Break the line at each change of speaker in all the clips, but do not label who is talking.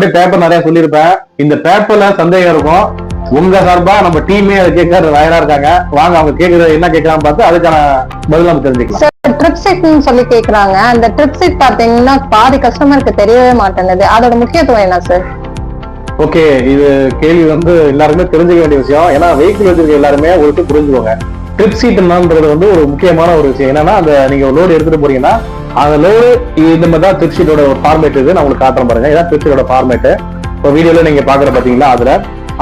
மட்டும் பேப்பர் நிறைய சொல்லியிருப்பேன். இந்த பேப்பர்ல சந்தேகம் இருக்கும். உங்க சார்பா நம்ம டீமே அதை கேட்கறது தயாரா இருக்காங்க. வாங்க அவங்க கேட்கறது என்ன கேட்கறான்னு பார்த்து அதுக்கான பதில் நம்ம தெரிஞ்சுக்கலாம்.
ட்ரிப் சீட்னு சொல்லி கேக்குறாங்க. அந்த ட்ரிப் சீட் பாத்தீங்கன்னா பாதி கஸ்டமருக்கு தெரியவே மாட்டேங்குது. அதோட முக்கியத்துவம் என்ன சார்?
ஓகே, இது கேள்வி வந்து எல்லாருமே தெரிஞ்சுக்க வேண்டிய விஷயம். ஏன்னா வெஹிக்கிள் வச்சிருக்க எல்லாருமே ஒரு புரிஞ்சுக்கோங்க. ட்ரிப் சீட் என்னன்றது வந்து ஒரு முக்கியமான ஒரு விஷயம். என்னன்னா அந்த நீங்க ஒரு லோடு எடுத்துட்டு போறீங்கன்னா அந்த லோடு இந்த மாதிரி தான் ட்ரிப் சீட்டோட ஒரு ஃபார்மேட் இது. நான் உங்களுக்கு காட்டுறேன் பாருங்க. இதான் ட்ரிப் சீட்டோட ஃபார்மேட். இப்போ வீடியோல நீங்க பாக்குற பாத்தீங்களா,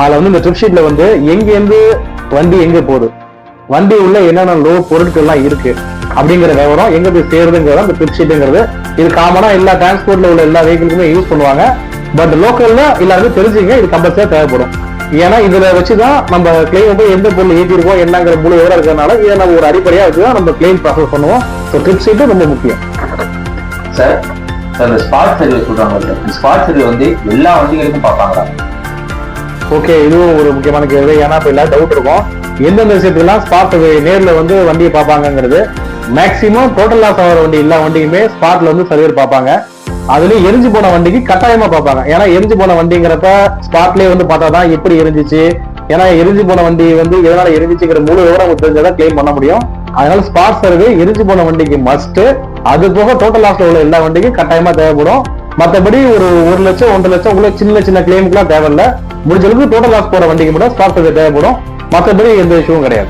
அதுல வந்து இந்த ட்ரிப் ஷீட்ல வந்து எங்கேருந்து வண்டி எங்க போகுது, வண்டி உள்ள என்னென்ன லோ பொருட்கள் எல்லாம் இருக்கு அப்படிங்கிற விவரம் எங்க போய் சேருதுங்கிறது அந்த ட்ரிப் ஷீட்டுங்கிறது. இது காமனா எல்லா டிரான்ஸ்போர்ட்ல உள்ள எல்லா வெஹிக்கிளுக்குமே யூஸ் பண்ணுவாங்க. பட் லோக்கல்ல எல்லாருமே தெரிஞ்சுங்க, இது கம்பல்சரியா தேவைப்படும். ஏன்னா இதுல வச்சுதான் நம்ம கிளைம் போய் எந்த பொருள் ஏற்றிருக்கோம் என்னங்கிற முழு விவரம் இருக்கிறதுனால இதை நம்ம ஒரு அடிப்படையா வச்சுதான் நம்ம கிளைம் ப்ராசஸ் பண்ணுவோம். ஸோ ட்ரிப் ஷீட்டு ரொம்ப முக்கியம்.
சார் இந்த ஸ்பாட் சர்வே சொல்றாங்க சார், ஸ்பாட் சர்வே வந்து எல்லா வண்டிகளுக்கும் பார்ப்பாங்களா?
ஓகே, இதுவும் ஒரு முக்கியமான கேள்வி. ஏன்னா இப்ப எல்லாரும் டவுட் இருக்கும், எந்தெந்த விஷயத்துக்குலாம் ஸ்பாட் நேர்ல வந்து வண்டியை பார்ப்பாங்கிறது. மேக்சிமம் டோட்டல் லாஸ் ஆகிற வண்டி எல்லா வண்டியுமே ஸ்பாட்ல வந்து சர்வேர் பார்ப்பாங்க. அதுலயும் எரிஞ்சு போன வண்டிக்கு கட்டாயமா பார்ப்பாங்க. ஏன்னா எரிஞ்சு போன வண்டிங்கிறப்ப ஸ்பாட்லயே வந்து பார்த்தாதான் எப்படி எரிஞ்சிச்சு, ஏன்னா எரிஞ்சு போன வண்டி வந்து எதனால எரிஞ்சிச்சுங்கிற முழு விவரம் தெரிஞ்சாதான் கிளைம் பண்ண முடியும். அதனால ஸ்பாட் சர்வே எரிஞ்சு போன வண்டிக்கு மஸ்ட். அது போக டோட்டல் லாஸ்ல உள்ள எல்லா வண்டிக்கும் கட்டாயமா தேவைப்படும். மற்றபடி ஒரு 1 லட்சம் 1.5 லட்சம் உள்ள சின்ன சின்ன கிளைமுக்குலாம் தேவையில்லை. முடிஞ்ச அளவுக்கு டோட்டல் லாஸ் போற வண்டிக்கு மட்டும் ஸ்பாட் சர்வே தேவைப்படும். மற்றபடி எந்த இஷ்யூவும் கிடையாது.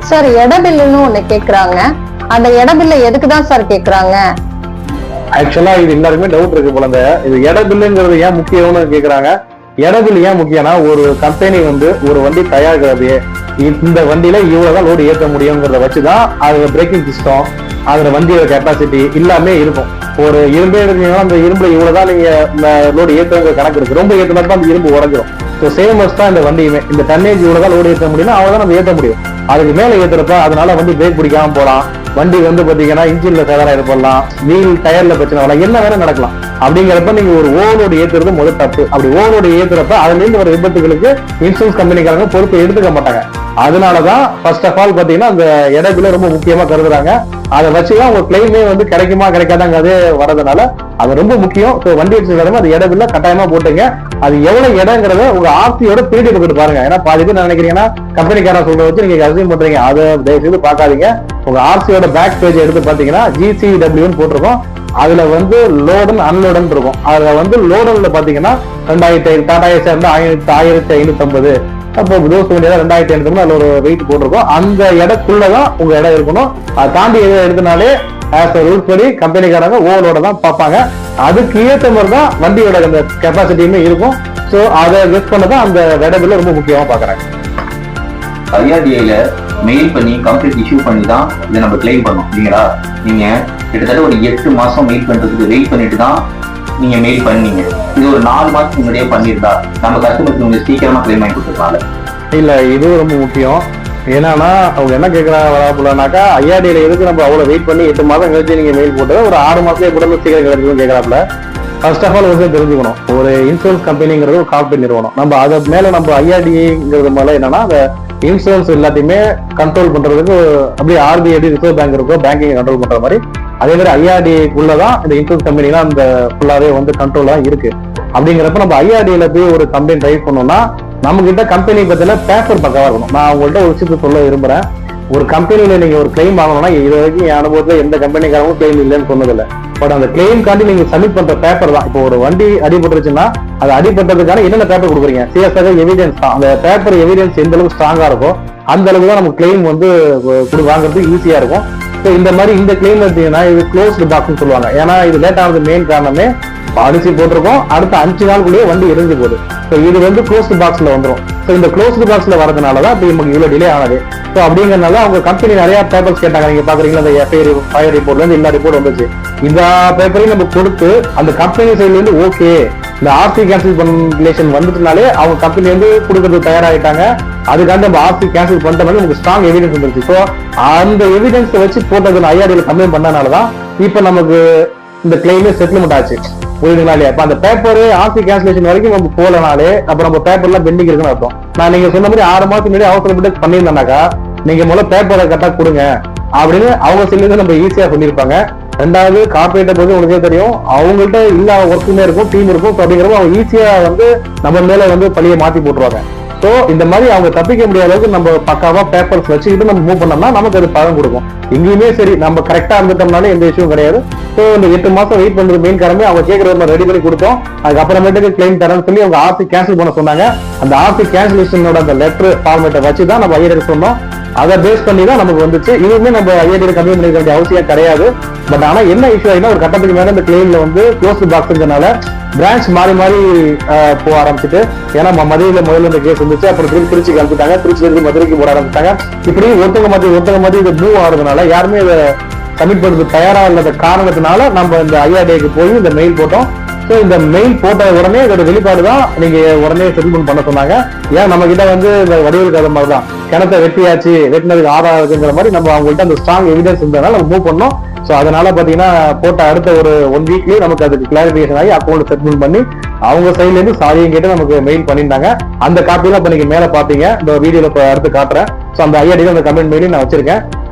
சார் எட பில்லுன்னு ஒண்ணு கேக்குறாங்க. அந்த எட பில்ல எதுக்குதான் சார் கேக்குறாங்க?
ஆக்சுவலா இது எல்லாருக்குமே டவுட் இருக்கு போல. இது எட பில்லுங்கிறது ஏன் முக்கியம்னு கேக்குறாங்க. எட பில் ஏன் முக்கியம்னா, ஒரு கம்பெனி வந்து ஒரு வண்டி தயாரிக்கிறது, இந்த வண்டியில இவ்வளவுதான் லோடு ஏற்ற முடியுங்கிறத வச்சுதான் அது பிரேக்கிங் சிஸ்டம், அதுல வண்டியோட கெப்பாசிட்டி எல்லாமே இருக்கும். ஒரு இரும்பே எடுத்தீங்கன்னா அந்த இரும்புல இவ்வளவுதான் நீங்க லோடு ஏற்றுங்கிற கணக்கு இருக்கு. ரொம்ப ஏற்றினா தான் அந்த இரும்பு உடஞ்சிரும். ஸோ சேம் தான் இந்த வண்டியுமே, இந்த டன்னேஜ் இவ்வளவுதான் லோடு ஏற்ற முடியும்னா அவ்வளவுதான் நம்ம ஏற்ற முடியும். அதுக்கு மேல ஏற்றுறப்ப அதனால வந்து பிரேக் பிடிக்காம போலாம், வண்டி வந்து பாத்தீங்கன்னா இன்ஜின்ல சேதாரம் ஏற்படலாம், வீல் டயர்ல பிரச்சனை வரலாம், என்ன வேணா நடக்கலாம். அப்படிங்கிறப்ப நீங்க ஒரு ஓவரோடு ஏற்றுறது முதல் தப்பு. அப்படி ஓவரோடு ஏற்றுறப்ப அதுல இருந்து ஒரு விபத்துகளுக்கு இன்சூரன்ஸ் கம்பெனிக்காரங்க பொறுப்பு எடுத்துக்க மாட்டாங்க. அதனாலதான் ஃபர்ஸ்ட் ஆஃப் ஆல் பாத்தீங்கன்னா அந்த எட பில்ல ரொம்ப முக்கியமா கருதுறாங்க. அதை வச்சுதான் உங்க கிளைமே வந்து கிடைக்குமா கிடைக்காதாங்கிறதே வரதுனால அது ரொம்ப முக்கியம். ஸோ வண்டி வச்சிருக்காங்க அது எட பில்ல கட்டாயமா போட்டுங்க. அது எவ்வளவு இடங்கிறத உங்க ஆர்சியோட பிரிண்ட் எடுத்துட்டு பாருங்க. ஏன்னா பாதி பேர் நினைக்கிறீங்கன்னா கம்பெனிக்காரன் சொல்ற வச்சு நீங்க அசியூம் பண்றீங்க, அதை தயவு செய்து பார்க்காதீங்க. உங்க ஆர்சியோட பேக் பேஜ் எடுத்து பாத்தீங்கன்னா GCW போட்டிருக்கோம். அதுல வந்து லோடன் அன்லோடன் இருக்கும். அதுல வந்து லோடன்ல பாத்தீங்கன்னா 2000 டாடா ஏசி இருந்தா 1550, அப்போ தோசை வண்டியா 2550 அதுல ஒரு வெயிட் போட்டிருக்கோம். அந்த இடத்துக்குள்ளதான் உங்க இடம் இருக்கணும். அதை தாண்டி எதை எடுத்தனாலே ஆஸ் அ ரூல் படி கம்பெனிக்காரங்க ஓவரோட தான் பார்ப்பாங்க. அதுக்கு ஏற்ற மாதிரி தான் வண்டியோட அந்த கெப்பாசிட்டியுமே இருக்கும். ஸோ அதை கெஸ் பண்ணதான் அந்த விடபில்ல ரொம்ப முக்கியமா பாக்குறாங்க.
IRDAல மெயில் பண்ணி கம்ப்ளீட் இஷ்யூ பண்ணி தான் இதை நம்ம கிளைம் பண்ணோம் இல்லைங்களா? நீங்க கிட்டத்தட்ட ஒரு 8 மாசம் மெயில் பண்றதுக்கு வெயிட் பண்ணிட்டு தான் நீங்க மெயில் பண்ணீங்க. இது ஒரு 4 மாசத்துக்கு முன்னாடியே பண்ணிருந்தா நம்ம கஸ்டமருக்கு நீங்க சீக்கிரமா கிளைம் வாங்கி கொடுத்துருக்காங்க.
இல்ல, இது ரொம்ப முக்கியம். என்னன்னா அவங்க என்ன கேட்கறாங்கனாக்கா, IRDAல எதுக்கு நம்ம அவ்வளவு வெயிட் பண்ணி 8 மாதம் கழிச்சு நீங்க மெயில் போட்டது ஒரு 6 மாசத்துல கூட சீக்கிரம் கிடைக்கும் கேட்கறாப்புல. ஃபர்ஸ்ட் ஆஃப் ஆல் வந்து தெரிஞ்சுக்கணும், ஒரு இன்சூரன்ஸ் கம்பெனிங்கிறது ஒரு கார்பரேட் நிறுவனம். நம்ம அதை மேல நம்ம IRDAங்கிறது மேல என்னன்னா அந்த இன்சூரன்ஸ் எல்லாத்தையுமே கண்ட்ரோல் பண்றதுக்கு அப்படியே RBI ரிசர்வ் பேங்க் இருக்கோ பேங்கிங் கண்ட்ரோல் பண்ற மாதிரி அதே மாதிரி IRDAக்குள்ளதான் இந்த இன்சூரன்ஸ் கம்பெனிலாம் அந்த ஃபுல்லாவே வந்து கண்ட்ரோல் தான் இருக்கு. அப்படிங்கிறப்ப நம்ம IRDAல போய் ஒரு கம்ப்ளைண்ட் ரைஸ் பண்ணோம்னா நம்ம கிட்ட கம்பெனி பத்தின பேப்பர் பக்கவா இருக்கணும். நான் உங்கள்கிட்ட ஒரு விஷயத்த சொல்ல விரும்புறேன். ஒரு கம்பெனியில நீங்க ஒரு கிளைம் வாங்கணும்னா இது வரைக்கும் என் அனுபவத்துல எந்த கம்பெனிக்காரங்களும் கிளைம் இல்லைன்னு சொன்னதில்லை. பட் அந்த கிளைம் காண்டி நீங்க சப்மிட் பண்ற பேப்பர் தான். இப்போ ஒரு வண்டி அடிபட்டுருச்சுன்னா அது அடிபட்டதுக்கான என்னென்ன பேப்பர் கொடுக்குறீங்க, CSR எவிடன்ஸ் தான். அந்த பேப்பர் எவிடன்ஸ் எந்த அளவுக்கு ஸ்ட்ராங்கா இருக்கும் அந்த அளவுக்கு தான் நமக்கு கிளைம் வந்து வாங்குறதுக்கு ஈஸியா இருக்கும். ஸோ இந்த மாதிரி இந்த கிளைம் எடுத்தீங்கன்னா இது க்ளோஸ்டு பாக்ஸ்ன்னு சொல்லுவாங்க. ஏன்னா இது லேட் ஆனது மெயின் காரணமே பாலிசி போட்டிருக்கோம், அடுத்த 5 நாளுக்குள்ளேயே வண்டி எரிஞ்சு போகுது. ஸோ இது வந்து க்ளோஸ்டு பாக்ஸ்ல வந்துடும். ஸோ இந்த க்ளோஸ்டு பாக்ஸ்ல வரதுனாலதான் இப்போ நமக்கு இவ்வளவு டிலே ஆனது. ஸோ அப்படிங்கிறதுனால அவங்க கம்பெனி நிறைய பேப்பர்ஸ் கேட்டாங்க. நீங்க பாக்குறீங்களா, அந்த FIR ஃபயர் ரிப்போர்ட்ல இருந்து எல்லா ரிப்போர்ட் வந்துச்சு. இந்த பேப்பரையும் நம்ம கொடுத்து அந்த கம்பெனி சைட்ல இருந்து ஓகே இந்த RC கேன்சல் பண்ணலேஷன் வந்துட்டுனாலே அவங்க கம்பெனி வந்து கொடுக்கறதுக்கு தயாராகிட்டாங்க. அதுக்காக நம்ம RC கேன்சல் பண்ற மாதிரி நமக்கு ஸ்ட்ராங் எவிடன்ஸ் வந்துருச்சு. ஸோ அந்த எவிடன்ஸ் வச்சு போட்டது IRDAல கம்ப்ளைண்ட் பண்ணனாலதான் இப்ப நமக்கு இந்த கிளைமே செட்டில்மெண்ட் ஆச்சு. புரியுதுங்களா இல்லையா? இப்ப அந்த பேப்பர் RC கேன்சலேஷன் வரைக்கும் நம்ம போலனாலே அப்ப நம்ம பேப்பர்லாம் பெண்டிங் இருக்குன்னு அர்த்தம். நான் நீங்க சொன்ன மாதிரி 6 மாசத்துக்கு முன்னாடி அவசரப்பட்டு பண்ணியிருந்தாக்கா நீங்க முதல்ல பேப்பரை கரெக்டா கொடுங்க அப்படின்னு அவங்க சொல்லி நம்ம ஈஸியா சொல்லியிருப்பாங்க. ரெண்டாவது கார்பரேட்டை பத்தி உங்களுக்கே தெரியும், அவங்கள்ட்ட இல்ல ஒர்க்குமே இருக்கும், டீம் இருக்கும். அப்படிங்கிறப்ப அவங்க ஈஸியா வந்து நம்ம மேல வந்து பழியை மாத்தி போட்டுருவாங்க. ஸோ இந்த மாதிரி அவங்க தப்பிக்க முடியாத அளவுக்கு நம்ம பக்காவா பேப்பர்ஸ் வச்சுக்கிட்டு நம்ம மூவ் பண்ணோம்னா நமக்கு அது பலன் கொடுக்கும். எங்கேயுமே சரி நம்ம கரெக்டா இருந்துட்டோம்னாலே எந்த இஷ்யூவும் கிடையாது. ஸோ இந்த 8 மாசம் வெயிட் பண்றது மெயின் காரணமே அவங்க கேட்கறத ரெடி பண்ணி கொடுத்தோம். அதுக்கப்புறமேட்டுக்கு கிளைம் தரேன்னு சொல்லி அவங்க ஆர்சி கேன்சல் பண்ண சொன்னாங்க. அந்த ஆர்சி கேன்சலேஷனோட அந்த லெட்டர் ஃபார்மேட்டை வச்சு தான் நம்ம ஐஏடி சொன்னோம். அதை பேஸ் பண்ணி தான் நமக்கு வந்துச்சு. இதுவுமே நம்ம ஐஏடி கம்மி பண்ணிக்க வேண்டிய அவசியம் கிடையாது. பட் ஆனா என்ன இஷ்யூ ஆகினா ஒரு கட்டத்துக்கு மேல இந்த கிளைம்ல வந்து க்ளோஸ் பாக்ஸ்னால பிரான்ச் மாறி மாறி போக ஆரம்பிச்சுட்டு, ஏன்னா மதுரையில முதல்ல இந்த கேஸ் வந்துச்சு, அப்புறம் திருச்சிக்கு அனுப்பிட்டாங்க, திருச்சியிலிருந்து மதுரைக்கு போட ஆரம்பிச்சாங்க. இப்படி ஒருத்தங்க மாதிரி இது மூவ் ஆகுறதுனால யாருமே இதை சப்மிட் பண்றதுக்கு தயாரா இல்லாத காரணத்தினால நம்ம இந்த ஐஆர்டிஐக்கு போய் இந்த மெயில் போட்டோம். ஸோ இந்த மெயில் போட்ட உடனே இதோட வெளிப்பாடு தான் நீங்க உடனே செட்டில்மெண்ட் பண்ண சொன்னாங்க. ஏன் நம்ம கிட்ட வந்து இந்த வடிவல் கதை மாதிரி தான் கிணத்தை வெட்டியாச்சு, வெட்டினதுக்கு ஆதாரம் இருக்குங்கிற மாதிரி நம்ம அவங்கள்ட்ட அந்த ஸ்ட்ராங் எவிடன்ஸ் இருந்ததுனால நம்ம மூவ் பண்ணோம். ஸோ அதனால பாத்தீங்கன்னா போட்ட அடுத்த ஒரு 1 வீக்லயே நமக்கு அதுக்கு கிளாரிபிகேஷன் ஆகி அக்கௌண்ட் செட்டில்மெண்ட் பண்ணி அவங்க சைட்ல இருந்து சாரியும் கேட்டு நமக்கு மெயில் பண்ணியிருந்தாங்க. அந்த காப்பிலாம் இப்ப நீங்க மேல பாத்தீங்க, இந்த வீடியோல அடுத்து காட்டுறேன். ஸோ அந்த ஐஆர்டி அந்த கமெண்ட் மெயிலையும் நான் வச்சிருக்கேன்.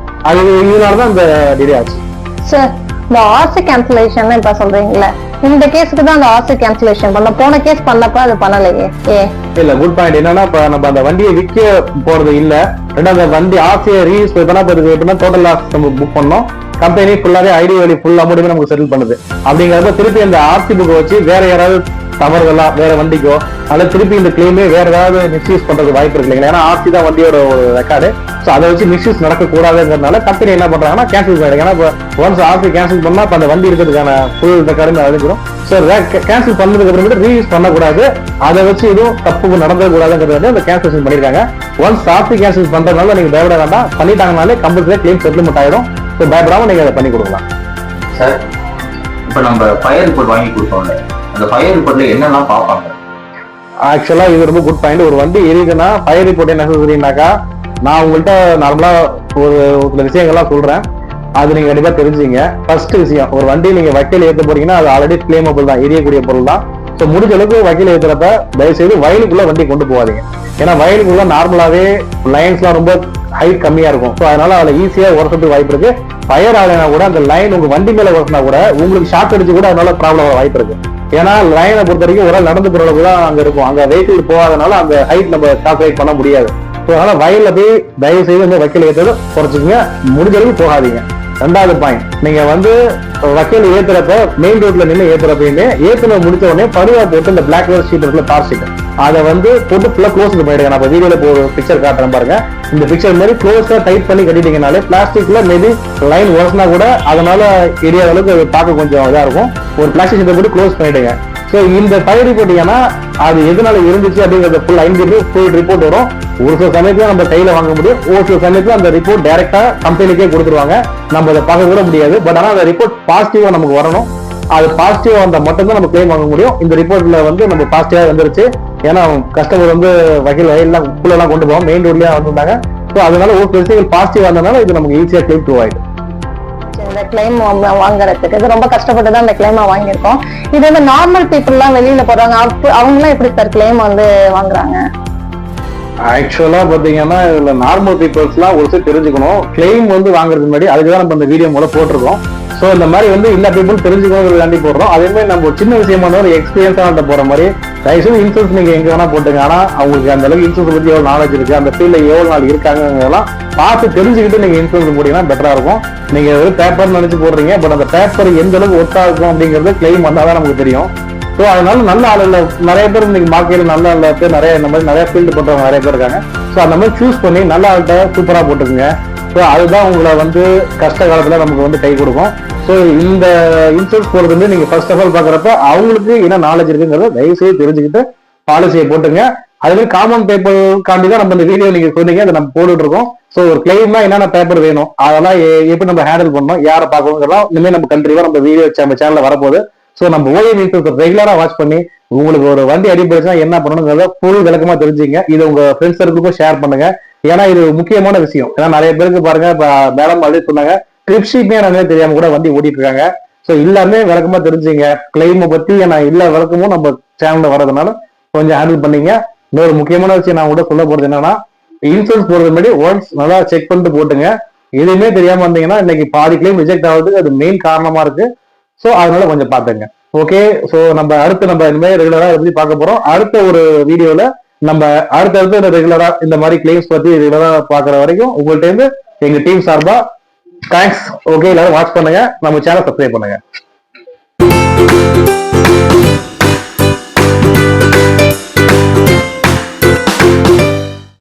அது இதனாலதான் இந்த டிலே ஆச்சு.
சார், இந்த ஆர்சி கேன்சலேஷன் இப்ப சொல்றீங்களா, இந்த கேஸுக்கு தான் அந்த ஆர்சி கேன்சலேஷன் பண்ண, போன கேஸ் பண்ணப்ப அது பண்ணலையே.
இல்ல, குட் பாயிண்ட். என்னன்னா இப்ப நம்ம அந்த வண்டியை விற்க போறது இல்ல, ரெண்டாவது வண்டி ஆர்சியை ரீயூஸ் பண்ணா டோட்டல் லாஸ் நம்ம புக் பண்ணோம். கம்பெனி ஃபுல்லாவே ஐடி வேலி ஃபுல் அமௌண்ட் நமக்கு செட்டில் பண்ணுது. அப்படிங்கிறப்ப திருப்பி அந்த ஆர்சி புக்கை வச்சு வேற யாராவது தவறுகளா வேற வண்டிக்கோ அல்லது திருப்பி இந்த கிளைமே வேற ஏதாவது மிஸ்யூஸ் பண்றது வாய்ப்பு இருக்கு இல்லைங்களா? ஏன்னா ஆர்சி தான் வண்டியோட ஒரு ரெக்கார்டு. ஸோ அதை வச்சு மிஸ்யூஸ் நடக்கக்கூடாதுங்கிறதுனால கம்பெனி என்ன பண்றாங்கன்னா கேன்சல் பண்ணிடுங்க. ஏன்னா ஒன்ஸ் ஆர்சி கேன்சல் பண்ணா அப்ப அந்த வண்டி இருக்கிறதுக்கான ஃபுல் ரெக்கார்டு அழிஞ்சிடும். ஸோ கேன்சல் பண்ணதுக்கு அப்புறமேட்டு ரீயூஸ் பண்ணக்கூடாது, அதை வச்சு எதுவும் தப்பு நடந்தது கூடாதுங்கிறது அந்த கேன்சலேஷன் பண்ணிருக்காங்க. ஒன்ஸ் ஆர்சி கேன்சல் பண்றதுனால நீங்க பயப்பட வேண்டாம், பண்ணிட்டாங்கனாலே கம்பல்சரி கிளைம் செட்டில்மெண்ட் ஆயிடும். ஸோ பயப்படாம நீங்க அதை பண்ணி கொடுக்கலாம்.
சார், இப்ப நம்ம ஃபயர் ரிப்போர்ட் வாங்கி கொடுத்தோம்ல, அந்த ஃபயர் ரிப்போர்ட்ல என்னெல்லாம் பார்ப்பாங்க?
ஆக்சுவலா இது ரொம்ப குட் பாயிண்ட். ஒரு வண்டி எரியுதுன்னா ஃபயர் ரிப்போர்ட் என்ன சொல்றீங்கன்னாக்கா, நான் உங்கள்கிட்ட நார்மலா ஒரு சில விஷயங்கள்லாம் சொல்றேன், அது நீங்க கண்டிப்பா தெரிஞ்சுங்க. ஃபர்ஸ்ட் விஷயம், ஒரு வண்டி நீங்க வக்கீல் ஏற்ற போறீங்கன்னா அது ஆல்ரெடி கிளைமபிள் தான், எரியக்கூடிய பொருள் தான். ஸோ முடிஞ்ச அளவுக்கு வக்கீல் ஏற்றுறப்ப தயவுசெய்து வயலுக்குள்ள வண்டி கொண்டு போகாதீங்க. ஏன்னா வயலுக்குள்ள நார்மலாவே லைன்ஸ்லாம் ரொம்ப ஹைட் கம்மியா இருக்கும். ஸோ அதனால அதுல ஈஸியா உரசத்துக்கு வாய்ப்பு இருக்கு. ஃபயர் ஆகலைனா கூட அந்த லைன் உங்க வண்டி மேல உரசினா கூட உங்களுக்கு ஷாக் அடிச்சு கூட அதனால ப்ராப்ளம் வர வாய்ப்பு இருக்கு. ஏன்னா லைனை பொறுத்த வரைக்கும் ஒரு நடந்து போற அளவுக்கு தான் அங்க இருக்கும். அங்க வெஹிக்கிள் போகாதனால அந்த ஹைட் நம்ம கால்குலேட் பண்ண முடியாது. ஸோ அதனால வயல்ல போய் தயவு செய்து வந்து வக்கீல் ஏற்றது குறைச்சிக்கங்க, முடிஞ்ச அளவுக்கு போகாதீங்க. ரெண்டாவது பாயிண்ட், நீங்க வந்து வக்கீல் ஏத்துறப்ப மெயின் ரோட்ல நின்று ஏத்துறப்பயுமே ஏத்துல முடிச்ச உடனே பருவா போட்டு இந்த பிளாக் கலர் ஷீட் இருக்குல்ல, தார் ஷீட், அதை வந்து போட்டு ஃபுல்லா க்ளோஸ் பண்ணிடுங்க. நான் வீடியோல ஒரு பிக்சர் காட்டுறேன் பாருங்க. இந்த பிக்சர் மாதிரி க்ளோஸா டைட் பண்ணி கட்டிட்டீங்கனாலே பிளாஸ்டிக்ல மேபி லைன் உரசினா கூட அதனால எரியாத அளவுக்கு பார்க்க கொஞ்சம் இதா இருக்கும். ஒரு பிளாஸ்டிக் ஷீட்டை போட்டு க்ளோஸ் பண்ணிடுங்க. ஸோ இந்த ஃபயர் ரிப்போர்ட்டிங்கன்னா அது எதனால இருந்துச்சு அப்படிங்கிறத ஃபுல் ஃபுல் ரிப்போர்ட் வரும். ஒரு சில சமயத்துல நம்ம கையில வாங்க முடியும், ஒரு சில சமயத்துல அந்த ரிப்போர்ட் டைரக்டா கம்பெனிக்கே கொடுத்துருவாங்க, நம்ம அதை பார்க்க கூட முடியாது. பட் ஆனால் அந்த ரிப்போர்ட் பாசிட்டிவா நமக்கு வரணும். அது பாசிட்டிவா வந்தா மட்டும்தான் நம்ம கிளைம் வாங்க முடியும். இந்த ரிப்போர்ட்ல வந்து நம்ம பாசிட்டிவா வந்துருச்சு, ஏன்னா கஸ்டமர் வந்து வகையில் வயல்லாம் உப்புலாம் கொண்டு போவோம், மெயின் ரோட்லயே வந்திருந்தாங்க. ஸோ அதனால ஒரு சில விஷயங்கள் பாசிட்டிவா இருந்ததுனால இது நமக்கு ஈஸியா கிளைம் ப்ரூவ் ஆயிடும்.
இந்த கிளைம் வாங்குறதுக்கு இது ரொம்ப கஷ்டப்பட்டு தான் இந்த கிளைமா வாங்கியிருக்கோம். இது வந்து நார்மல் பீப்புள் எல்லாம் வெளியில போறாங்க, அவங்க எல்லாம் எப்படி சார் கிளைம் வந்து வாங்குறாங்க?
ஆக்சுவலா பாத்தீங்கன்னா இதுல நார்மல் பீப்புள்ஸ் எல்லாம் ஒரு சில தெரிஞ்சுக்கணும். கிளைம் வந்து வாங்குறதுக்கு முன்னாடி அதுக்குதான் நம்ம இந்த வீடியோ மூலம் போட்டிருக்கோம். சோ இந்த மாதிரி வந்து எல்லா பீப்புளும் தெரிஞ்சுக்கணும் போடுறோம். அதே மாதிரி நம்ம சின்ன விஷயமா ஒரு எக்ஸ்பீரியன்ஸா போற மாதிரி தயவுசெய்து இன்சூரன்ஸ் நீங்க எங்க வேணா போட்டுங்க. ஆனா அவங்களுக்கு அந்த அளவுக்கு இன்சூரன்ஸ் பத்தி எவ்வளவு நாலேஜ் இருக்கு, அந்த ஃபீல்ட்ல எவ்வளவு நாள் இருக்காங்க பார்த்து தெரிஞ்சுக்கிட்டு நீங்க இன்சூரன்ஸ் போட்டீங்கன்னா பெட்டரா இருக்கும். நீங்க ஒரு பேப்பர் நினைச்சு போடுறீங்க, பட் அந்த பேப்பர் எந்த அளவுக்கு ஒர்க் ஆகும் அப்படிங்கிறது கிளைம் வந்தாதான் நமக்கு தெரியும். ஸோ அதனால நல்ல ஆளுல நிறைய பேர் இன்னைக்கு மார்க்கெட்ல நல்ல பேர் நிறைய இந்த மாதிரி நிறைய ஃபீல்டு பண்றவங்க நிறைய பேர் இருக்காங்க. ஸோ அந்த மாதிரி சூஸ் பண்ணி நல்ல ஆள்கிட்ட சூப்பரா போட்டுக்குங்க. ஸோ அதுதான் உங்களை வந்து கஷ்ட காலத்துல நமக்கு வந்து கை கொடுக்கும். ஸோ இந்த இன்சூரன்ஸ் போறது வந்து நீங்க ஃபர்ஸ்ட் ஆஃப் ஆல் பாக்குறப்ப அவங்களுக்கு என்ன நாலேஜ் இருக்குங்கிறத தயவுசெய்து தெரிஞ்சுக்கிட்டு பாலிசியை போட்டுங்க. அது மாதிரி காமன் பேப்பர் காண்டி தான் நம்ம இந்த வீடியோ நீங்க சொன்னீங்க, அதை நம்ம போட்டுட்டு இருக்கோம். ஸோ ஒரு கிளைம்னா என்னென்ன பேப்பர் வேணும், அதெல்லாம் எப்படி நம்ம ஹேண்டில் பண்ணணும், யாரை பார்க்கணுங்கிறதா இனிமேல் நம்ம கண்ட்ரிவா நம்ம வீடியோ நம்ம சேனல்ல வரப்போகுது. ஸோ நம்ம ஓஎம் இன்சூரன்ஸ் ரெகுலரா வாட்ச் பண்ணி உங்களுக்கு ஒரு வண்டி அடிபடுச்சுன்னா என்ன பண்ணணுங்கிறத ஃபுல் விளக்கமா தெரிஞ்சுங்க. இது உங்க ஃப்ரெண்ட்ஸ் சர்க்கிளுக்கும் ஷேர் பண்ணுங்க. ஏன்னா இது முக்கியமான விஷயம். ஏன்னா நிறைய பேருக்கு பாருங்க, மேடம் ஆல்ரெடி சொன்னாங்க ட்ரிப் ஷீட்னே நிறைய தெரியாம கூட வண்டி ஓட்டிட்டு இருக்காங்க. ஸோ எல்லாமே விளக்கமா தெரிஞ்சுங்க. கிளைமை பத்தி நான் எல்லா விளக்கமும் நம்ம சேனல்ல வரதுனால கொஞ்சம் ஹேண்டில் பண்ணீங்க. இன்னொரு முக்கியமான விஷயம் நான் கூட சொல்ல போறது என்னன்னா, இன்சூரன்ஸ் போறது முன்னாடி ஒன்ஸ் நல்லா செக் பண்ணிட்டு போட்டுங்க. எதுவுமே தெரியாம வந்தீங்கன்னா இன்னைக்கு பாதி கிளைம் ரிஜெக்ட் ஆகுது, அது மெயின் காரணமா இருக்கு. ஸோ அதனால கொஞ்சம் பாத்துங்க. ஓகே, ஸோ நம்ம இனிமேல் ரெகுலரா எப்படி பார்க்க போறோம். அடுத்த ஒரு வீடியோல நம்ம அடுத்தடுத்து ரெகுலரா இந்த மாதிரி கிளைம்ஸ் பத்தி ரெகுலரா பாக்குற வரைக்கும் உங்கள்ட்ட இருந்து எங்க டீம் சார்பா தேங்க்ஸ். ஓகே, எல்லாரும் வாட்ச் பண்ணுங்க, நம்ம சேனல் சப்ஸ்கிரைப் பண்ணுங்க.